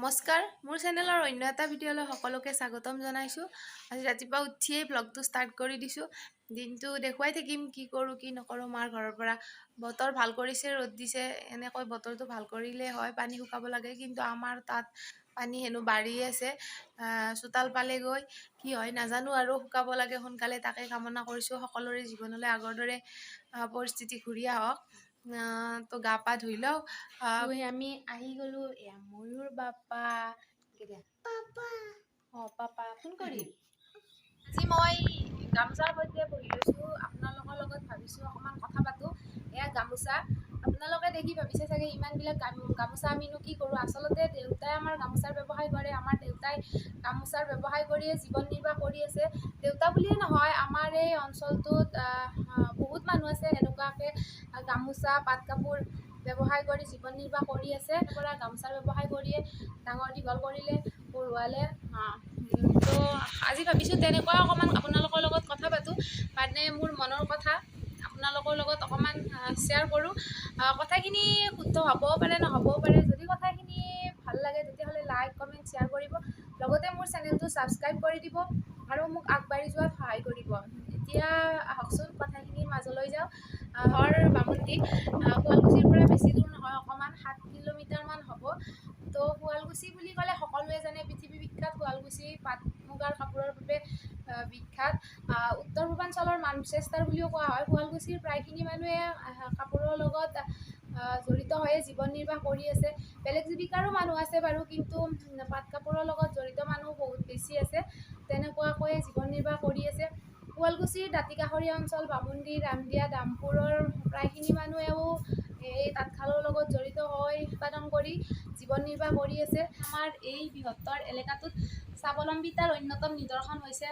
নমস্কাৰ, মোৰ চেনেলৰ অন্য এটা ভিডিঅ'লৈ সকলোকে স্বাগতম জনাইছোঁ। আজি ৰাতিপুৱা উঠিয়েই ব্লগটো ষ্টাৰ্ট কৰি দিছোঁ। দিনটো দেখুৱাই থাকিম কি কৰোঁ কি নকৰোঁ মাৰ ঘৰৰ পৰা। বতৰ ভাল কৰিছে, ৰ'দ দিছে, এনেকৈ বতৰটো ভাল কৰিলে হয়, পানী শুকাব লাগে, কিন্তু আমাৰ তাত পানী হেনো বাঢ়ি আছে। চোতাল পালেগৈ, কি হয় নাজানো আৰু, শুকাব লাগে সোনকালে, তাকে কামনা কৰিছোঁ। সকলোৰে জীৱনলৈ আগৰ দৰে পৰিস্থিতি ঘূৰি আহক। তো গা পা ধুই লওঁ। আমি আহি গ'লোঁ। এয়া ময়ূৰ বাপা পাপা ফোন কৰিম। আজি মই গামোচাৰ সৈতে বহি লৈছোঁ। আপোনালোকৰ লগত ভাবিছোঁ অকণমান কথা পাতোঁ। এয়া গামোচা, আপোনালোকে দেখি ভাবিছে চাগে ইমানবিলাক গামোচা আমিনো কি কৰোঁ। আচলতে দেউতাই আমাৰ গামোচাৰ ব্যৱসায় কৰে। আমাৰ দেউতাই গামোচাৰ ব্যৱসায় কৰিয়ে জীৱন নিৰ্বাহ কৰি আছে। দেউতা বুলিয়ে নহয়, আমাৰ এই অঞ্চলটোত বহুত মানুহ আছে এনেকুৱাকৈ গামোচা পাট কাপোৰ ব্যৱসায় কৰি জীৱন নিৰ্বাহ কৰি আছে। পৰা গামোচাৰ ব্যৱসায় কৰিয়ে ডাঙৰ দীঘল কৰিলে, পঢ়ুৱালে। তো আজি ভাবিছোঁ তেনেকুৱা অকণমান আপোনালোকৰ লগত কথা পাতোঁ, মানে মোৰ মনৰ কথা আপোনালোকৰ লগত অকণমান শ্বেয়াৰ কৰোঁ। কথাখিনি শুদ্ধ হ'বও পাৰে নহ'বও পাৰে। যদি কথাখিনি ভাল লাগে তেতিয়াহ'লে লাইক কমেণ্ট শ্বেয়াৰ কৰিব, লগতে মোৰ চেনেলটো ছাবস্ক্ৰাইব কৰি দিব আৰু মোক আগবাঢ়ি যোৱাত সহায় কৰিব। এতিয়া আহকচোন কথাখিনিৰ মাজলৈ যাওঁ। ঘৰ বামুণীত, শুৱালকুছিৰ পৰা বেছি দূৰ নহয়, অকণমান 7 কিলোমিটাৰমান হ'ব। তো শুৱালকুছি বুলি ক'লে সকলোৱে জানে, পৃথিৱী বিখ্যাত শুৱালকুছি পাট মুগাৰ কাপোৰৰ বাবে বিখ্যাত। উত্তৰ পূৰ্বাঞ্চলৰ মানচেষ্টাৰ বুলিও কোৱা হয়। শুৱালকুছিৰ প্ৰায়খিনি মানুহে কাপোৰৰ লগত জড়িত হৈয়ে জীৱন নিৰ্বাহ কৰি আছে। বেলেগ জীৱিকাৰো মানুহ আছে বাৰু, কিন্তু পাট কাপোৰৰ লগত জড়িত মানুহ বহুত বেছি আছে। তেনেকুৱাকৈ জীৱন নিৰ্বাহ কৰি আছে। শুৱালকুছিৰ দাঁতিকাষৰীয়া অঞ্চল বামুণী, ৰামদিয়া, দামপুৰৰ প্ৰায়খিনি মানুহেও এই তাঁতশালৰ লগত জড়িত হৈ উৎপাদন কৰি জীৱন নিৰ্বাহ কৰি আছে। আমাৰ এই বৃহত্তৰ এলেকাটোত স্বাৱলম্বিতাৰ অন্যতম নিদৰ্শন হৈছে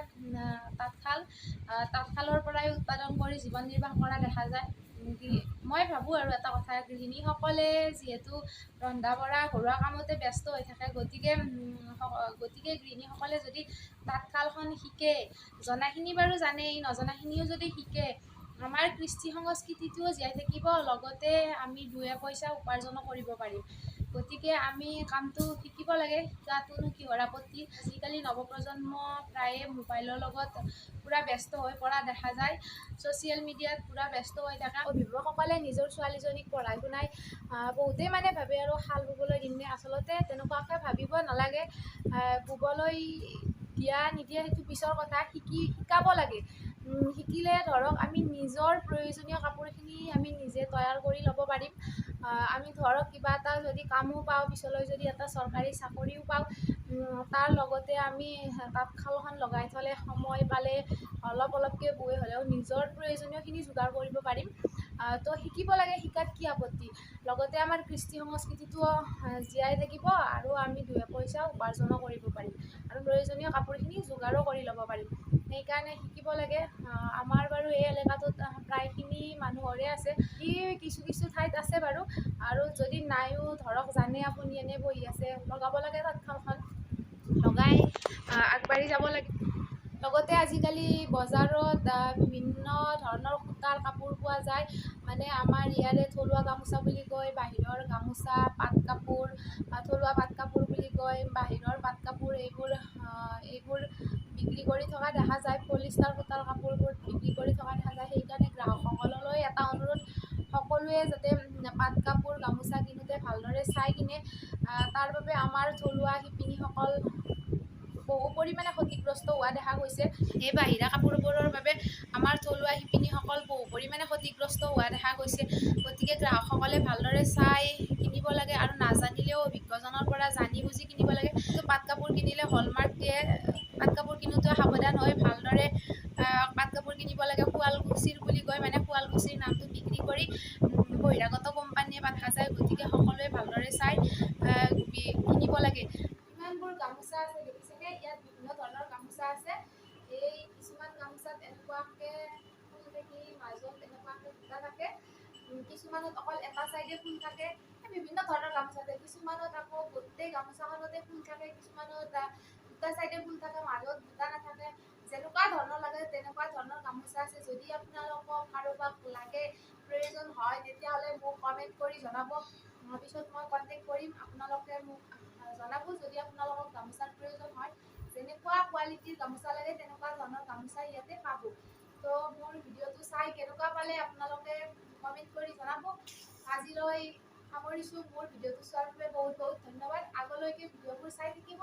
তাঁতশাল। তাঁতশালৰ পৰাই উৎপাদন কৰি জীৱন নিৰ্বাহ কৰা দেখা যায়। মই ভাবোঁ আৰু এটা কথা, গৃহিণীসকলে যিহেতু ৰন্ধা বঢ়া ঘৰুৱা কামতে ব্যস্ত হৈ থাকে, গতিকে গৃহিণীসকলে যদি তাঁতশালখন শিকে, জনাখিনি বাৰু জানেই, নজনাখিনিও যদি শিকে, আমাৰ কৃষ্টি সংস্কৃতিটোও জীয়াই থাকিব, লগতে আমি 2 পইচা উপাৰ্জনো কৰিব পাৰিম। গতিকে আমি কামটো শিকিব লাগে, শিকাটোনো কিহৰ আপত্তি। আজিকালি নৱপ্ৰজন্ম প্ৰায়ে মোবাইলৰ লগত পূৰা ব্যস্ত হৈ পৰা দেখা যায়, ছ'চিয়েল মিডিয়াত পূৰা ব্যস্ত হৈ থাকে। অভিভাৱকসকলে নিজৰ ছোৱালীজনীক পঢ়াই শুনাই বহুতেই মানে ভাবে আৰু শাল ব'বলৈ দিমনে, আচলতে তেনেকুৱাকৈ ভাবিব নালাগে। ব'বলৈ দিয়া নিদিয়া সেইটো পিছৰ কথা, শিকাব লাগে। শিকিলে ধৰক আমি নিজৰ প্ৰয়োজনীয় কাপোৰখিনি আমি নিজে তৈয়াৰ কৰি ল'ব পাৰিম। আমি ধৰক কিবা এটা যদি কামো পাওঁ, পিছলৈ যদি এটা চৰকাৰী চাকৰিও পাওঁ, তাৰ লগতে আমি তাঁতশালখন লগাই থ'লে, সময় পালে অলপকৈ বৈ হ'লেও নিজৰ প্ৰয়োজনীয়খিনি যোগাৰ কৰিব পাৰিম। তো শিকিব লাগে, শিকাত কি আপত্তি। লগতে আমাৰ কৃষ্টি সংস্কৃতিটোও জীয়াই থাকিব আৰু আমি 2 পইচা উপাৰ্জনো কৰিব পাৰিম আৰু প্ৰয়োজনীয় কাপোৰখিনি যোগাৰো কৰি ল'ব পাৰিম। সেইকাৰণে শিকিব লাগে। আমাৰ বাৰু এই এলেকাটোত প্ৰায়খিনি মানুহৰে আছে, কিছু ঠাইত আছে বাৰু, আৰু যদি নাইও ধৰক জানে আপুনি এনেই বহি আছে, লগাব লাগে তাঁতশালখন, লগাই আগবাঢ়ি যাব লাগে। লগতে আজিকালি বজাৰত বিভিন্ন ধৰণৰ সূতাৰ কাপোৰ পোৱা যায়, মানে আমাৰ ইয়াৰে থলুৱা গামোচা বুলি কয়, বাহিৰৰ গামোচা, পাট কাপোৰ, থলুৱা পাট কাপোৰ বুলি কয়, বাহিৰৰ পাট কাপোৰ, এইবোৰ বিক্ৰী কৰি থকা দেখা যায়। পলিষ্টাৰ সূতাৰ কাপোৰবোৰ বিক্ৰী কৰি থকা দেখা যায়। সেইকাৰণে গ্ৰাহকসকললৈ এটা অনুৰোধ, সকলোৱে যাতে পাট কাপোৰ গামোচা কিনোতে ভালদৰে চাই কিনে। তাৰ বাবে আমাৰ থলুৱা শিপিনীসকল বহু পৰিমাণে ক্ষতিগ্ৰস্ত হোৱা দেখা গৈছে। এই বাহিৰা কাপোৰবোৰৰ বাবে আমাৰ থলুৱা শিপিনীসকল বহু পৰিমাণে ক্ষতিগ্ৰস্ত হোৱা দেখা গৈছে। গতিকে গ্ৰাহকসকলে ভালদৰে চাই কিনিব লাগে, আৰু নাজানিলেও অভিজ্ঞজনৰ পৰা জানি বুজি কিনিব লাগে। কিন্তু পাট কাপোৰ কিনিলে হলমাৰ্ক দিয়ে, পাট কাপোৰ কিনোতে সাৱধান হৈ ভালদৰে পাট কাপোৰ কিনিব লাগে। শুৱালকুছিৰ বুলি কয়, মানে শুৱালকুছিৰ নামটো বিক্ৰী কৰি বহিৰাগত কোম্পানীয়ে বাধা যায়। গতিকে সকলোৱে ভালদৰে চাই কিনিব লাগে। ইমানবোৰ গামোচা আছে দেখিছেনে, ইয়াত বিভিন্ন ধৰণৰ গামোচা আছে। এই কিছুমান গামোচাত এনেকুৱাকৈ ফুল থাকি মাজত এনেকুৱাকৈ বুটা থাকে, কিছুমানত অকল এটা চাইডে ফুল থাকে। বিভিন্ন ধৰণৰ গামোচা থাকে, কিছুমানত আকৌ গোটেই গামোচাখনতে ফুল থাকে, কিছুমানত দুটা চাইডে ফুল থাকে, মাজত বুটা নাথাকে। যেনেকুৱা ধৰণৰ লাগে তেনেকুৱা ধৰণৰ গামোচা আছে। যদি আপোনালোকক কাৰোবাক লাগে, প্ৰয়োজন হয়, তেতিয়াহ'লে মোক কমেণ্ট কৰি জনাব। পিছত মই কণ্টেক্ট কৰিম, আপোনালোকে মোক জনাব। গামোচা ইয়াতে পাব। তো মোৰ ভিডিঅ'টো চাই কেনেকুৱা পালে আপোনালোকে কমেণ্ট কৰি জনাব। আজিলৈ সামৰিছোঁ। মোৰ ভিডিঅ'টো চোৱাৰ বাবে বহুত বহুত ধন্যবাদ। আগলৈকে ভিডিঅ'বোৰ চাই থাকিব।